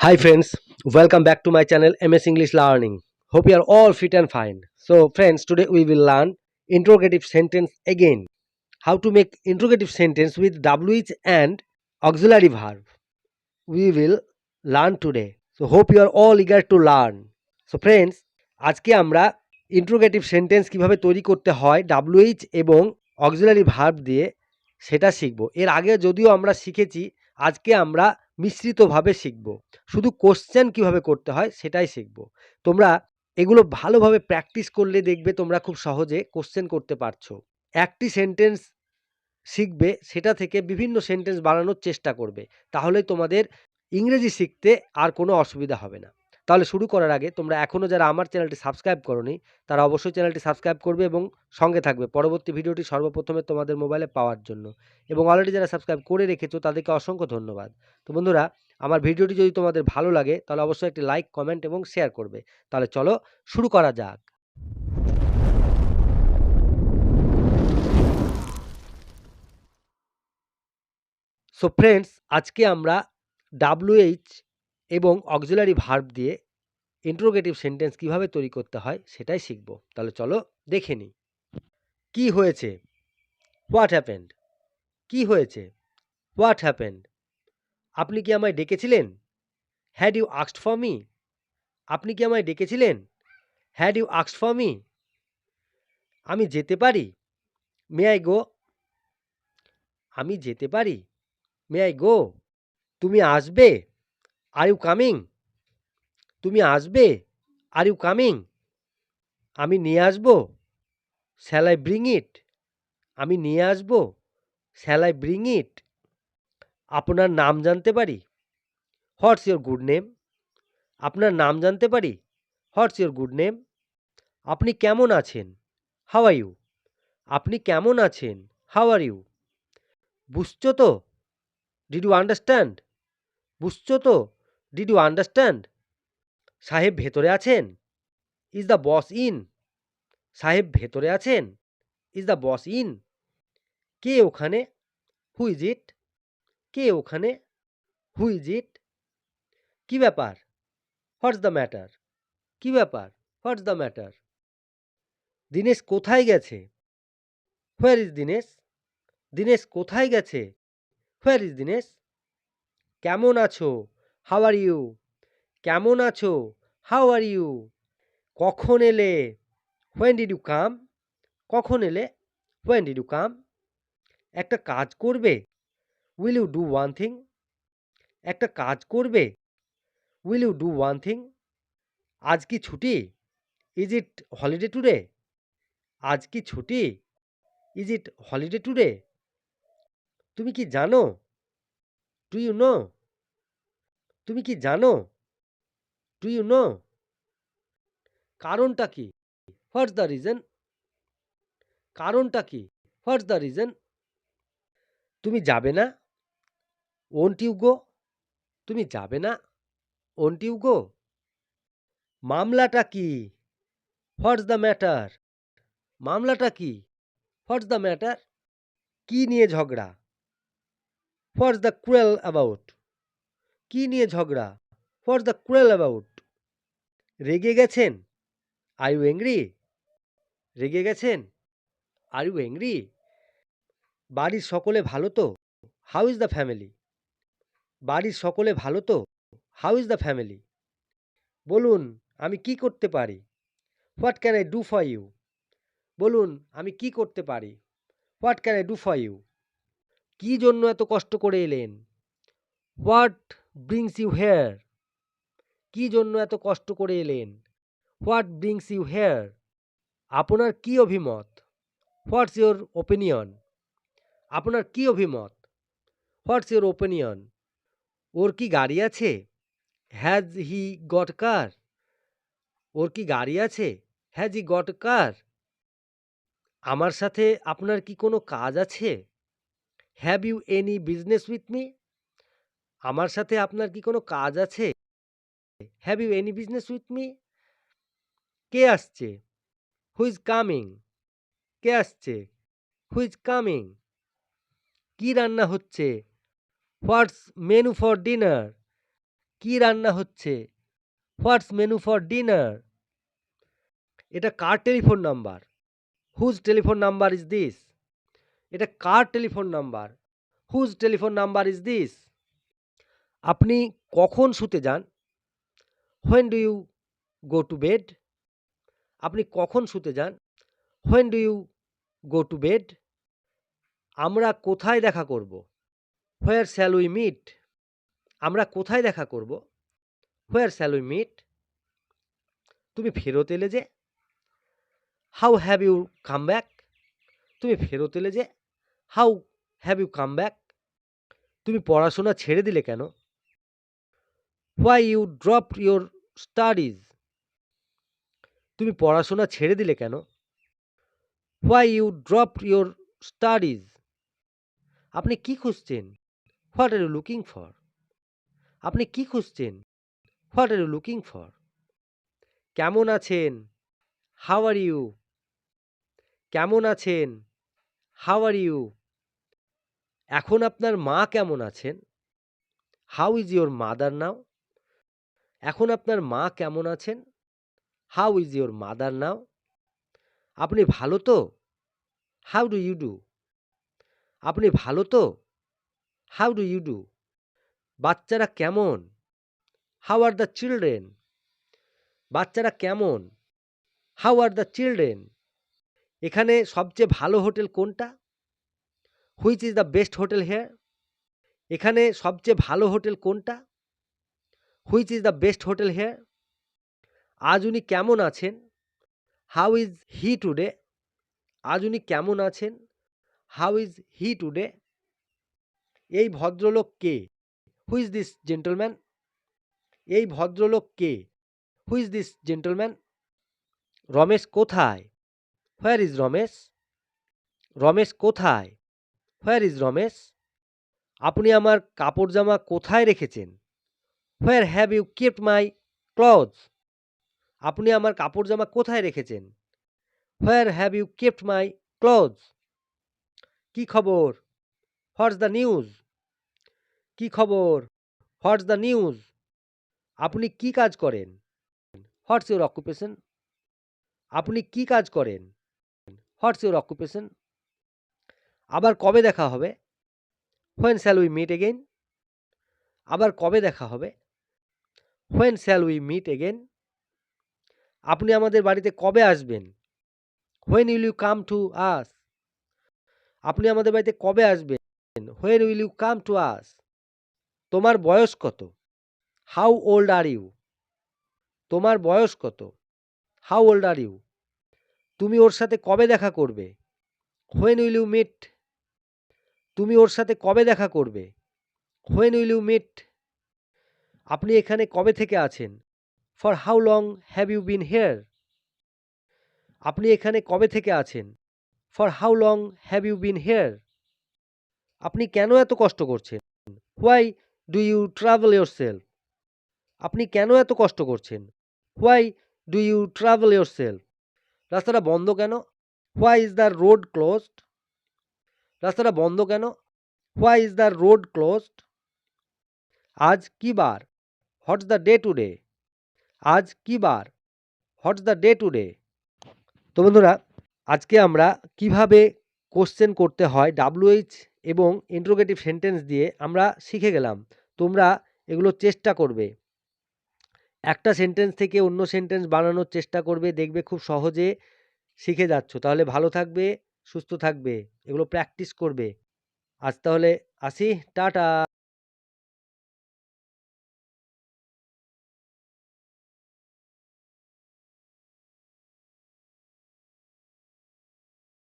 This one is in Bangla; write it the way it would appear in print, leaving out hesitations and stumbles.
Hi friends, welcome back to my channel MS English Learning. Hope you are all fit and fine. So friends, today we will learn interrogative sentence again. How to make interrogative sentence with WH and auxiliary verb. We will learn today. So hope you are all eager to learn. So friends, আজকে আমরা interrogative sentence কিভাবে তৈরি করতে হয় WH এবং auxiliary verb দিয়ে সেটা শিখব। এর আগে যদিও আমরা শিখেছি, আজকে আমরা মিশ্রিতভাবে শিখব। শুধু কোশ্চেন কিভাবে করতে হয় সেটাই শিখব। তোমরা এগুলো ভালোভাবে প্র্যাকটিস করলে দেখবে তোমরা খুব সহজে কোশ্চেন করতে পারছো। একটি সেন্টেন্স শিখবে, সেটা থেকে বিভিন্ন সেন্টেন্স বানানোর চেষ্টা করবে। তাহলে তোমাদের ইংরেজি শিখতে আর কোনো অসুবিধা হবে না। তাহলে শুরু করার আগে তোমরা এখনও যারা আমার চ্যানেলটি সাবস্ক্রাইব করোনি, তারা অবশ্যই চ্যানেলটি সাবস্ক্রাইব করবে এবং সঙ্গে থাকবে পরবর্তী ভিডিওটি সর্বপ্রথমে তোমাদের মোবাইলে পাওয়ার জন্য। এবং অলরেডি যারা সাবস্ক্রাইব করে রেখেছো তাদেরকে অসংখ্য ধন্যবাদ। তো বন্ধুরা, আমার ভিডিওটি যদি তোমাদের ভালো লাগে তাহলে অবশ্যই একটি লাইক, কমেন্ট এবং শেয়ার করবে। তাহলে চলো শুরু করা যাক। সো ফ্রেন্ডস, আজকে আমরা WH এবং অক্সিলারি ভার্ব দিয়ে ইন্টারোগেটিভ সেন্টেন্স কিভাবে তৈরি করতে হয় সেটাই শিখব। তাহলে চলো দেখে নিই। কি হয়েছে? What happened? কি হয়েছে? What happened? আপনি কি আমায় ডেকেছিলেন? Had you asked for me? আপনি কি আমায় ডেকেছিলেন? Had you asked for me? আমি যেতে পারি? May I go? আমি যেতে পারি? May I go? তুমি আসবে? Are you coming? তুমি আসবে? Are you coming? আমি নিয়ে আসবো? Shall I bring it? আমি নিয়ে আসবো? Shall I bring it? আপনার নাম জানতে পারি? What's your good name? আপনার নাম জানতে পারি? What's your good name? আপনি কেমন আছেন? How are you? আপনি কেমন আছেন? How are you? বুঝছো তো? Did you understand? বুঝছো তো? Did you understand? সাহেব ভেতরে আছেন? Is the boss in? সাহেব ভেতরে আছেন? Is the boss in? কে ওখানে? Who is it? কে ওখানে? Who is it? কি ব্যাপার? What's the matter? কি ব্যাপার? What's the matter? দিনেশ কোথায় গেছে? Where is Dinesh? দিনেশ কোথায় গেছে? Where is Dinesh? কেমন আছো? How are you? কেমন আছো? How are you? কখন এলে? When did you come? কখন এলে? When did you come? একটা কাজ করবে? Will you do one thing? একটা কাজ করবে? Will you do one thing? আজ কি ছুটি? Is it holiday today? আজ কি ছুটি? Is it holiday today? তুমি কি জানো? Do you know? তুমি কি জানো? Do you no? কারণটা কি? What's the reason? কারণটা কি? What's the reason? তুমি যাবে না? Won't you go? তুমি যাবে না? Won't you go? মামলাটা কি? What's the matter? মামলাটা কি? What's the matter? কি নিয়ে ঝগড়া? What's the quarrel about? কি নিয়ে ঝগড়া? What's the quarrel about? রেগে গেছেন? Are you angry? রেগে গেছেন? Are you angry? বাড়ির সকলে ভালো তো? How is the family? বাড়ির সকলে ভালো তো? How is the family? বলুন, আমি কি করতে পারি? What can I do for you? বলুন, আমি কি করতে পারি? What can I do for you? কি জন্য এত কষ্ট করে এলেন? What brings you here? কি জন্য এত কষ্ট করে এলেন? What brings you here? আপনার কি অভিমত? What's your opinion? আপনার কি অভিমত? What's your opinion? ওর কি গাড়ি আছে? হ্যাজ হি গট কার? ওর কি গাড়ি আছে? Has he got car? আমার সাথে আপনার কি কোনো কাজ আছে? Have you any business with me? আমার সাথে আপনার কি কোনো কাজ আছে? Have you any business with me? কে আসছে? Who is coming? কে আসছে? Who is coming? কি রান্না হচ্ছে? What's menu for dinner? কি রান্না হচ্ছে? What's menu for dinner? এটা কার telephone number? Whose telephone number is this? এটা কার telephone number? Whose telephone number is this? আপনি কখন শুতে যান? When do you go to bed? আপনি কখন শুতে যান? When do you go to bed? আমরা কোথায় দেখা করব? Where shall we meet? আমরা কোথায় দেখা করব? Where shall we meet? তুমি ফেরত এলে যে? How have you come back? তুমি ফেরত এলে যে? How have you come back? তুমি পড়াশোনা ছেড়ে দিলে কেন? Why you dropped your studies? তুমি পড়াশোনা ছেড়ে দিলে কেন? Why you dropped your studies? আপনি কি খুঁজছেন? What are you looking for? আপনি কি খুঁজছেন? What are you looking for? কেমন আছেন? How are you? কেমন আছেন? How are you? এখন আপনার মা কেমন আছেন? How is your mother now? এখন আপনার মা কেমন আছেন? How is your mother now? আপনি ভালো তো? How do you do? আপনি ভালো তো? How do you do? বাচ্চারা কেমন? How are the children? বাচ্চারা কেমন? How are the children? এখানে সবচেয়ে ভালো হোটেল কোনটা? Which is the best hotel here? এখানে সবচেয়ে ভালো হোটেল কোনটা? Which is the best hotel here? আজ উনি কেমন আছেন? How is he today? আজ উনি কেমন আছেন? How is he today? এই ভদ্রলোক কে? Who is this gentleman? এই ভদ্রলোক কে? Who is this gentleman? Ramesh কোথায়? Where is Ramesh? রমেশ কোথায়? Where is Ramesh? আপনি আমার কাপড় জামা কোথায় রেখেছেন? Where have you kept my clothes? আপনি আমার কাপড় জামা কোথায় রেখেছেন? Where have you kept my clothes? কি খবর? What's the news? কি খবর? What's the news? আপনি কি কাজ করেন? What's your occupation? আপনি কি কাজ করেন? What's your occupation? আবার কবে দেখা হবে? When shall we meet again? আবার কবে দেখা হবে? When shall we meet again? আপনি আমাদের বাড়িতে কবে আসবেন? When will you come to us? আপনি আমাদের বাড়িতে কবে আসবেন? When will you come to us? তোমার বয়স কত? How old are you? তোমার বয়স কত? How old are you? তুমি ওর সাথে কবে দেখা করবে? When will you meet? তুমি ওর সাথে কবে দেখা করবে? When will you meet? আপনি এখানে কবে থেকে আছেন? For how long have you been here? আপনি এখানে কবে থেকে আছেন? For how long have you been here? আপনি কেন এত কষ্ট করছেন? Why do you travel yourself? আপনি কেন এত কষ্ট করছেন? Why do you travel yourself? রাস্তাটা বন্ধ কেন? Why is the road closed? রাস্তাটা বন্ধ কেন? Why is the road closed? আজ কি বার? What's the day today? আজ কি বার? What's the day today? তো বন্ধুরা, আজকে আমরা কিভাবে কোশ্চেন করতে হয় WH এবং ইন্টারোগেটিভ সেন্টেন্স দিয়ে আমরা শিখে গেলাম। তোমরা এগুলো চেষ্টা করবে। একটা সেন্টেন্স থেকে অন্য সেন্টেন্স বানানোর চেষ্টা করবে, দেখবে খুব সহজে শিখে যাচ্ছ। তাহলে ভালো থাকবে, সুস্থ থাকবে, এগুলো প্র্যাকটিস করবে। আজ তাহলে আসি, টাটা।